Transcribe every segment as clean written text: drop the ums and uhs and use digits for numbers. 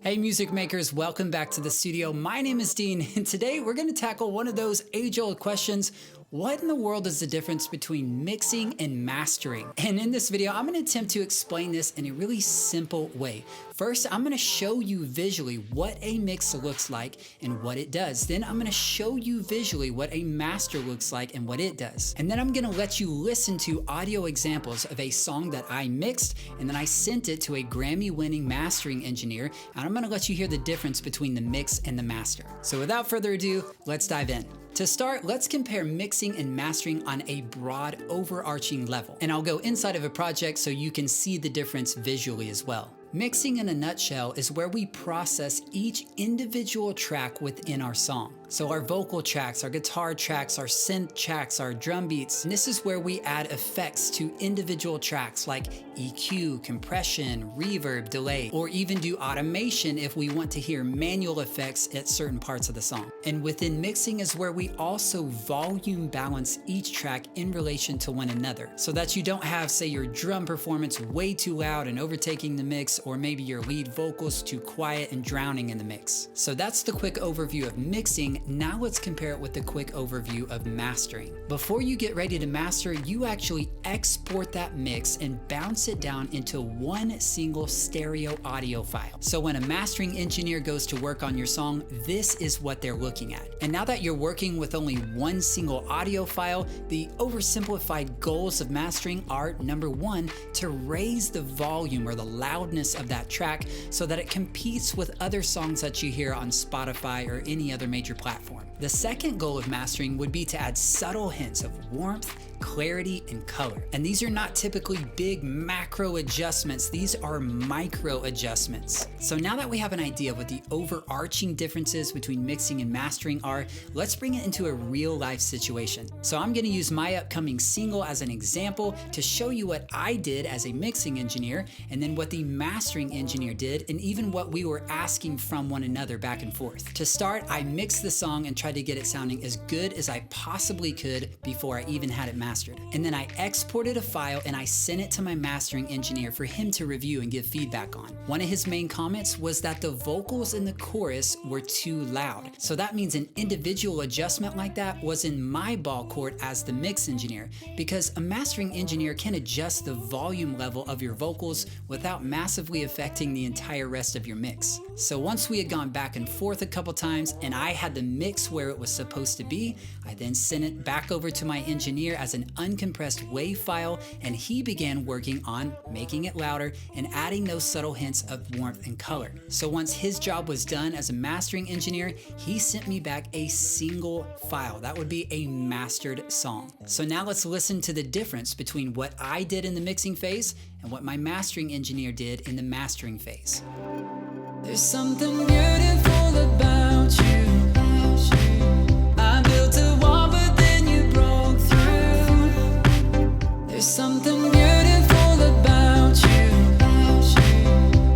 Hey music makers, welcome back to the studio. My name is Dean, and today we're going to tackle one of those age-old questions. What in the world is the difference between mixing and mastering? And in this video, I'm going to attempt to explain this in a really simple way. First, I'm going to show you visually what a mix looks like and what it does. Then I'm going to show you visually what a master looks like and what it does. And then I'm going to let you listen to audio examples of a song that I mixed, and then I sent it to a Grammy-winning mastering engineer, and I'm going to let you hear the difference between the mix and the master. So without further ado, let's dive in. To start, let's compare mixing and mastering on a broad, overarching level. And I'll go inside of a project so you can see the difference visually as well. Mixing in a nutshell is where we process each individual track within our song. So our vocal tracks, our guitar tracks, our synth tracks, our drum beats, and this is where we add effects to individual tracks like EQ, compression, reverb, delay, or even do automation if we want to hear manual effects at certain parts of the song. And within mixing is where we also volume balance each track in relation to one another, so that you don't have, say, your drum performance way too loud and overtaking the mix, or maybe your lead vocals too quiet and drowning in the mix. So that's the quick overview of mixing. Now let's compare it with the quick overview of mastering. Before you get ready to master, you actually export that mix and bounce it down into one single stereo audio file. So when a mastering engineer goes to work on your song, this is what they're looking at. And now that you're working with only one single audio file, the oversimplified goals of mastering are, number one, to raise the volume or the loudness of that track so that it competes with other songs that you hear on Spotify or any other major platform. The second goal of mastering would be to add subtle hints of warmth, clarity, and color. And these are not typically big macro adjustments, these are micro adjustments. So now that we have an idea of what the overarching differences between mixing and mastering are, let's bring it into a real life situation. So I'm gonna use my upcoming single as an example to show you what I did as a mixing engineer, and then what the mastering engineer did, and even what we were asking from one another back and forth. To start, I mixed the song and tried to get it sounding as good as I possibly could before I even had it mastered. And then I exported a file and I sent it to my mastering engineer for him to review and give feedback on. One of his main comments was that the vocals in the chorus were too loud. So that means an individual adjustment like that was in my ball court as the mix engineer, because a mastering engineer can adjust the volume level of your vocals without massively affecting the entire rest of your mix. So once we had gone back and forth a couple times and I had the mix where it was supposed to be, I then sent it back over to my engineer as an uncompressed WAV file, and he began working on making it louder and adding those subtle hints of warmth and color. So once his job was done as a mastering engineer, he sent me back a single file. That would be a mastered song. So now let's listen to the difference between what I did in the mixing phase and what my mastering engineer did in the mastering phase. There's something beautiful about you. I built a wall, but then you broke through. There's something beautiful about you.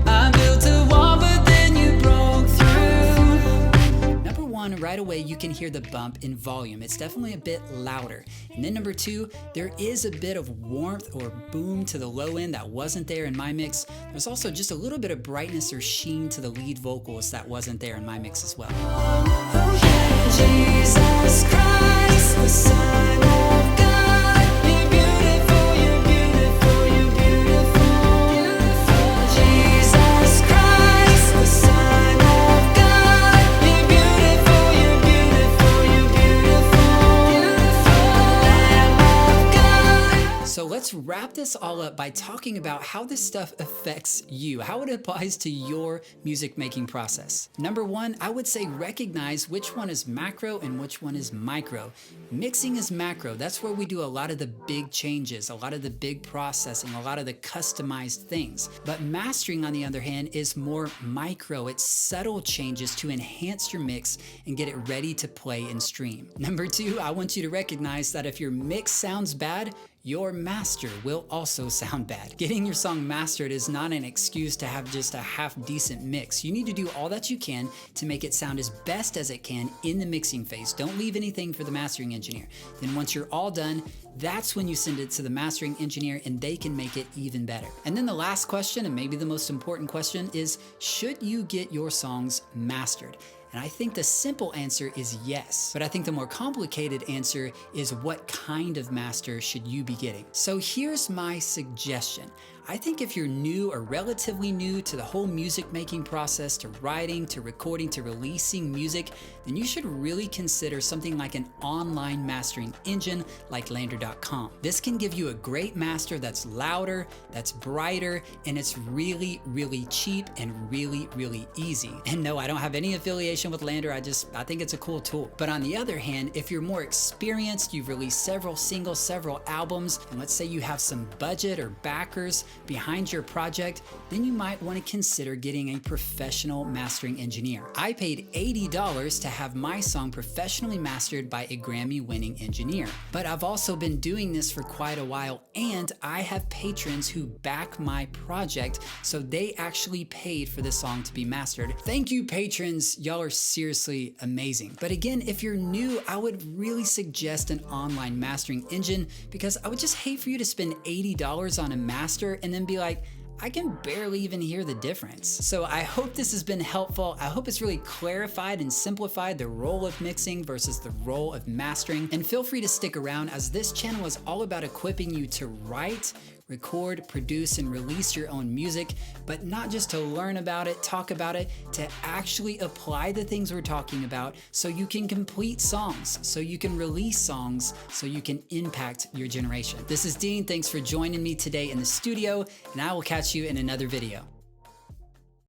I built a wall, but then you broke through. Number one, right away you can hear the bump in volume. It's definitely a bit louder. And then number two, there is a bit of warmth or boom to the low end that wasn't there in my mix. There's also just a little bit of brightness or sheen to the lead vocals that wasn't there in my mix as well. Oh yeah, Jesus Christ, the Son of God, you're beautiful, you're beautiful, you're beautiful, beautiful. Jesus Christ, the Son of God, you're beautiful, you're beautiful, you're beautiful, beautiful Lamb of God. So let's wrap this all up by talking about how this stuff affects you, how it applies to your music making process. Number one, I would say recognize which one is macro and which one is micro. Mixing is macro. That's where we do a lot of the big changes, a lot of the big processing, a lot of the customized things. But mastering, on the other hand, is more micro. It's subtle changes to enhance your mix and get it ready to play and stream. Number two, I want you to recognize that if your mix sounds bad, your master will also sound bad. Getting your song mastered is not an excuse to have just a half decent mix. You need to do all that you can to make it sound as best as it can in the mixing phase. Don't leave anything for the mastering engineer. Then once you're all done, that's when you send it to the mastering engineer and they can make it even better. And then the last question, and maybe the most important question, is should you get your songs mastered? And I think the simple answer is yes. But I think the more complicated answer is what kind of master should you be getting? So here's my suggestion. I think if you're new or relatively new to the whole music making process, to writing, to recording, to releasing music, then you should really consider something like an online mastering engine like Lander.com. This can give you a great master that's louder, that's brighter, and it's really, really cheap and really, really easy. And no, I don't have any affiliation with Lander. I think it's a cool tool. But on the other hand, if you're more experienced, you've released several singles, several albums, and let's say you have some budget or backers behind your project, then you might want to consider getting a professional mastering engineer. I paid $80 to have my song professionally mastered by a Grammy-winning engineer. But I've also been doing this for quite a while, and I have patrons who back my project, so they actually paid for the song to be mastered. Thank you, patrons. Y'all are seriously amazing. But again, if you're new, I would really suggest an online mastering engine, because I would just hate for you to spend $80 on a master and then be like, I can barely even hear the difference. So I hope this has been helpful. I hope it's really clarified and simplified the role of mixing versus the role of mastering. And feel free to stick around, as this channel is all about equipping you to write, record, produce, and release your own music, but not just to learn about it, talk about it, to actually apply the things we're talking about so you can complete songs, so you can release songs, so you can impact your generation. This is Dean. Thanks for joining me today in the studio, and I will catch you in another video.